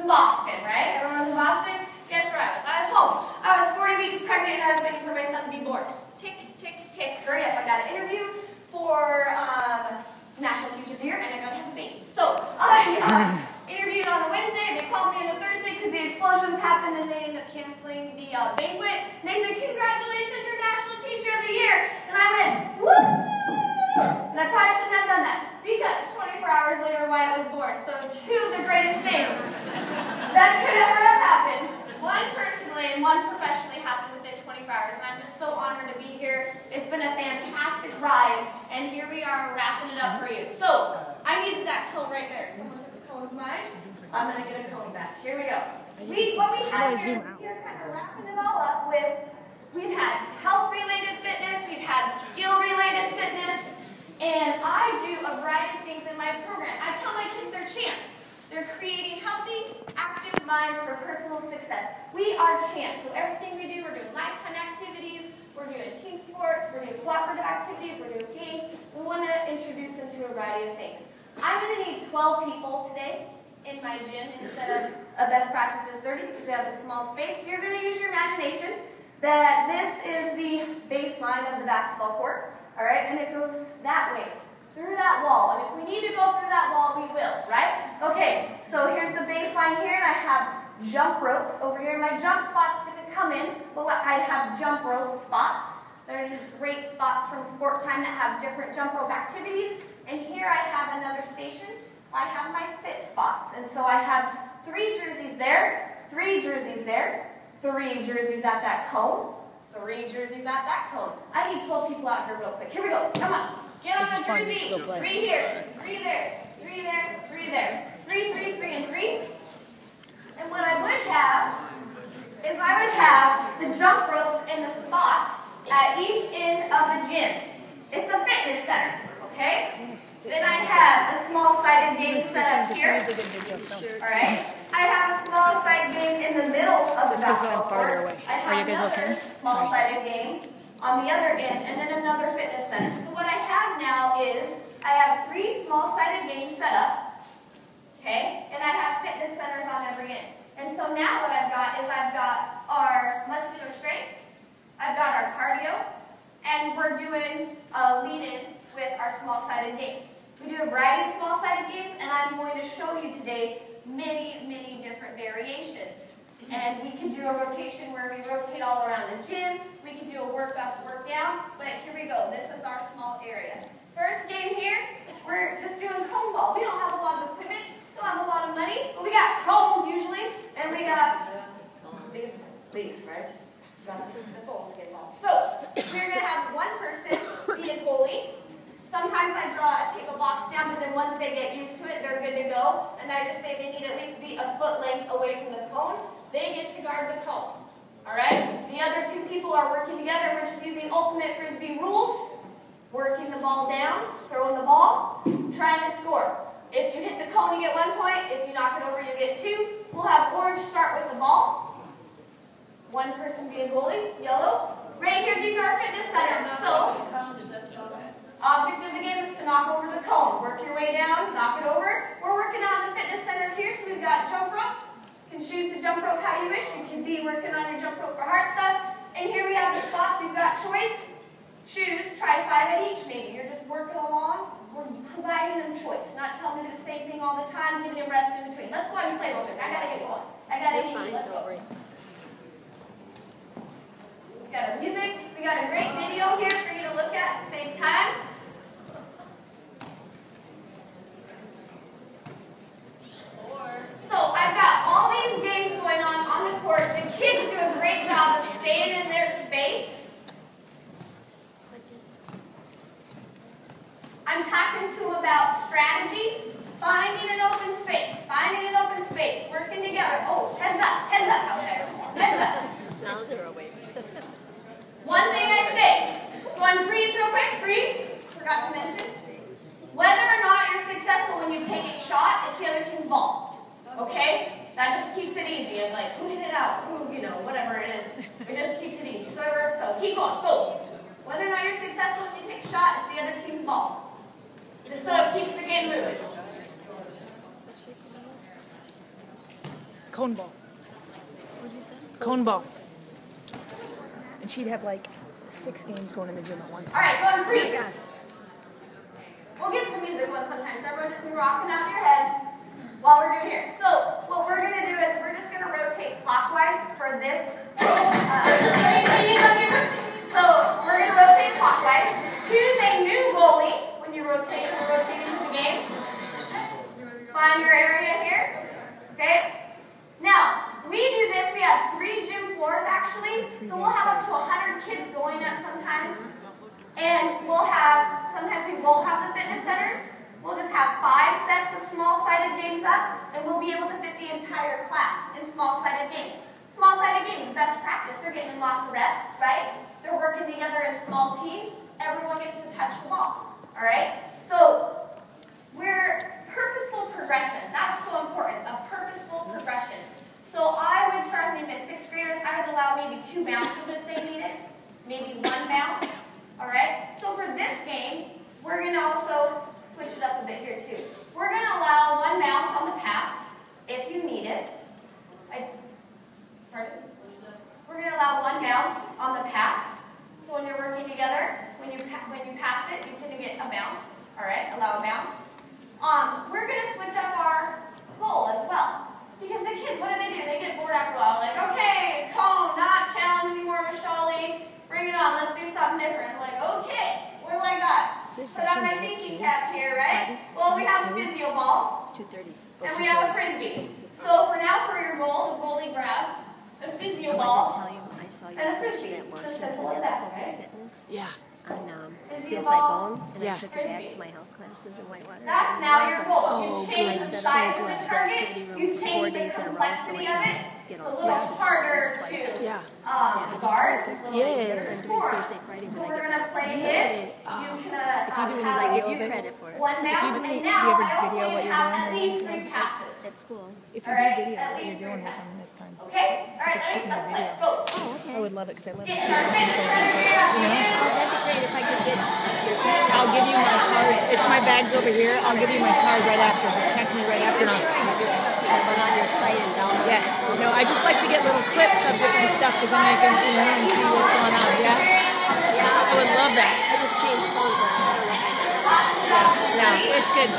Boston, right? Everyone was in Boston? Guess where I was? I was home. I was 40 weeks pregnant and I was waiting for my son to be born. Tick, tick, tick. Hurry up. I got an interview for National Teacher of the Year and I got to have a baby. So I interviewed on a Wednesday and they called me on a Thursday because the explosions happened and they ended up canceling the banquet. And they said, congratulations, you're National Teacher of the Year. And I went, woo! And I probably shouldn't have done that because 24 hours later Wyatt was born. So two of the greatest things that could ever have happened. One personally and one professionally happened within 24 hours, and I'm just so honored to be here. It's been a fantastic ride, and here we are wrapping it up for you. So, I needed that cone right there. Someone took the cone of mine. I'm going to get a cone back. Here we go. What we have here, kind of wrapping it all up with, we've had health-related fitness, we've had skill-related fitness, and I do a variety of things in my program. I tell my kids they're champs. They're creating healthy, active minds for personal success. We are champs. So everything we do, we're doing lifetime activities, we're doing team sports, we're doing cooperative activities, we're doing games. We want to introduce them to a variety of things. I'm going to need 12 people today in my gym instead of best practices 30 because we have a small space. So you're going to use your imagination that this is the baseline of the basketball court. All right, and it goes that way. Through that wall, and if we need to go through that wall, we will, right? Okay, so here's the baseline here, and I have jump ropes over here. My jump spots didn't come in, but I have jump rope spots. There are these great spots from Sport Time that have different jump rope activities, and here I have another station. I have my fit spots, and so I have 3 jerseys there, 3 jerseys there, 3 jerseys at that cone, 3 jerseys at that cone. I need 12 people out here real quick. Here we go, come on. Get on the jersey. 3 here, 3 there, 3 there, 3 there. 3, 3, 3, and 3. And what I would have is I would have the jump ropes and the spots at each end of the gym. It's a fitness center, okay? Then I have a small-sided game set up here. Alright? I have a small-sided game in the middle of the basketball court. I have another small-sided game on the other end, and then another fitness center. So what I have now is, I have 3 small-sided games set up, okay, and I have fitness centers on every end. And so now what I've got is I've got our muscular strength, I've got our cardio, and we're doing a lead-in with our small-sided games. We do a variety of small-sided games, and I'm going to show you today many, many different variations. And we can do a rotation where we rotate all around the gym. We can do a work up, work down. But here we go. This is our small area. First game here, we're just doing cone ball. We don't have a lot of equipment. We don't have a lot of money. But we got cones usually. And we got these, right? We got the full skin ball. So we're going to have one person be a goalie. Sometimes I take a box down, but then once they get used to it, they're good to go. And I just say they need at least be a foot length away from the cone. They get to guard the cone. Alright? The other 2 people are working together. We're just using ultimate frisbee rules. Working the ball down, throwing the ball, trying to score. If you hit the cone, you get 1 point. If you knock it over, you get 2. We'll have orange start with the ball. 1 person be a goalie, yellow. Right here, these are fitness centers. So, object of the game is to knock over the cone. Work your way down, knock it over. We're working on the fitness centers here, so we've got jump rope. You can choose the jump rope how you wish. You can be working on your jump rope for hard stuff. And here we have the spots. You've got choice. Choose. Try 5 at each maybe. You're just working along. We're providing them choice. Not telling them to do the same thing all the time. Giving them rest in between. Let's go ahead and play real quick. I got to get going. I got to eat. Let's go. We got our music. We got a great video here for you to look at the same time. So I've got all these games going on the court. The kids do a great job of staying in their space. I'm talking to them about strategy, finding an open space, working together. Oh, heads up out there. Heads up. Now they're away. One thing I say, go on freeze real quick, freeze. Forgot to mention. Whether or not you're successful when you take a shot, it's the other team's ball. Okay? That just keeps it easy. And like, who hit it out? Who, you know, whatever it is. It just keeps it easy. So keep going. Go. Whether or not you're successful when you take a shot, it's the other team's ball. Just so it keeps the game moving. Cone ball. What'd you say? Cone ball. And she'd have like 6 games going in the gym at once. All right, going free. We'll get some music going sometimes. Everyone just be rocking out in your head while we're doing here. So what we're going to do is we're just going to rotate clockwise for this. So we're going to rotate clockwise. Choose a new goalie when you rotate. You're rotating to the game. Find your area here. Okay. Now we do this. We have 3 gym floors actually. So we'll have up to 100 kids going at sometimes. And we'll have, sometimes we won't have the fitness centers. We'll just have 5 sets of small-sided games up, and we'll be able to fit the entire class in small-sided games. Small-sided games, best practice. They're getting lots of reps, right? They're working together in small teams. Everyone gets to touch the ball, all right? So we're purposeful progression. That's so important, a purposeful progression. So I would start maybe at 6th graders. I would allow maybe 2 bounces if they needed, maybe 1 bounce. All right, so for this game, we're going to also switch it up a bit here too. We're going to allow 1 bounce on the pass if you need it. Pardon? We're going to allow 1 bounce on the pass. So when you're working together, when you pass it, you can get a bounce. All right, allow a bounce. We're going to switch up our goal as well. Because the kids, what do? They get bored after a while. Like, okay, cone, not challenge anymore with Shawley. Bring it on, let's do something different. I'm like, okay, what do I got? Put on my thinking cap here, right? Well, we have a physio ball. 2:30. And we have a frisbee. So for now, for your goal, the goalie grab, a physio ball, and a frisbee. So simple as that, right? Yeah. On CSI Bone, and I took it back to my health classes in Whitewater. That's now your goal. You change the so size of good. the target, you change the complexity of it. It's a little harder to guard, a little easier to score. So we're going to play it. You can Like, give you credit for it. 1 bounce, and now I also want you to have at least 3 passes. At school. If you do video of what you're doing with them this time. Okay? All right, let's play. Go. Oh, okay. I would love it because I love to see Get our fitness center here. Oh, that'd be great if I could get your credit. I'll give you my card. It's my bag's over here. I'll give you my card right after. Just catch me right after. I'm sure I have your stuff on your site and download. Yeah. No, I just like to get little clips of different stuff because then I can, and see what's going on. Yeah. Yeah. I would love that. I just changed phones on. I don't know if I Yeah, it's good.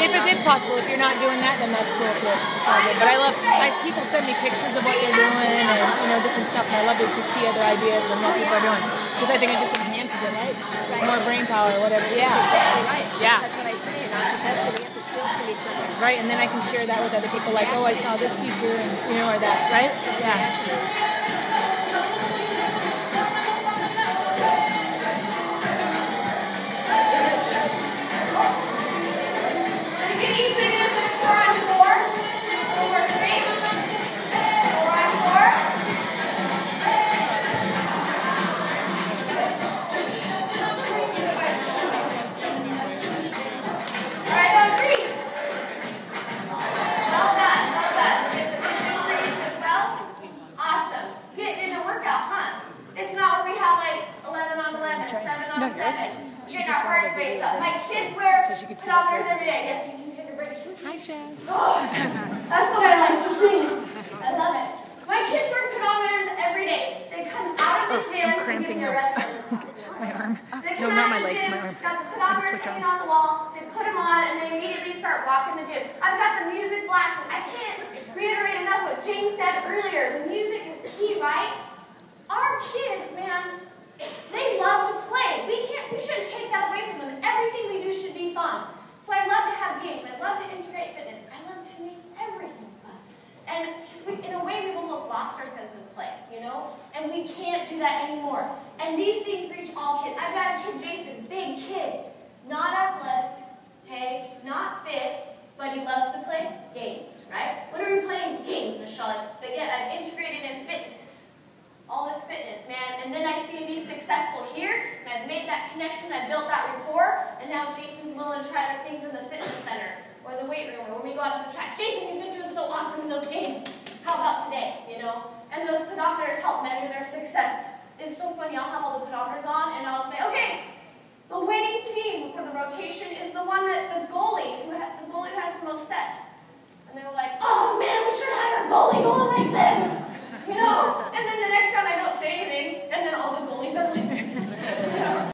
If possible, if you're not doing that, then that's cool too. It's all good. But I love, people send me pictures of what they're doing and different stuff, and I love to see other ideas and what people are doing because I think it just enhances it, right? More brain power, whatever. Yeah. That's exactly right. Yeah. That's what I say. And our profession, we have to steal from each other. Right, and then I can share that with other people, like, oh, I saw this teacher, and or that, right? Yeah. Pedometers every day. Yes, you can take a break. Hi, Jess. That's what I like. I love it. My kids wear pedometers every day. They come out of the gym and give me a rest of my arm. No, not my legs, my arm. I just switch arms. On the wall, they put them on, and they immediately start walking the gym. I've got the music blasting. I can't reiterate enough what Jane said earlier. The music is key, right? Our kids, man, they love to play. We shouldn't take that away from them. Everything we do should be fun. So I love to have games. I love to integrate fitness. I love to make everything fun. And in a way, we've almost lost our sense of play, And we can't do that anymore. And these things reach all kids. I've got a kid, Jason, big kid, not athletic, okay, not fit, but he loves to play games, right? What are we playing? Games, Miss Shawley. But yet I've integrated in fitness. All this fitness, man. And then I see him be successful here, and I've made that connection, I built that rapport, and now Jason's willing to try the things in the fitness center, or the weight room, or when we go out to the track. Jason, you've been doing so awesome in those games. How about today, And those pedometers help measure their success. It's so funny, I'll have all the pedometers on, and I'll say, okay, the winning team for the rotation is the one that the goalie who has the most sets. And they were like, oh man, we should have had goalie going like this.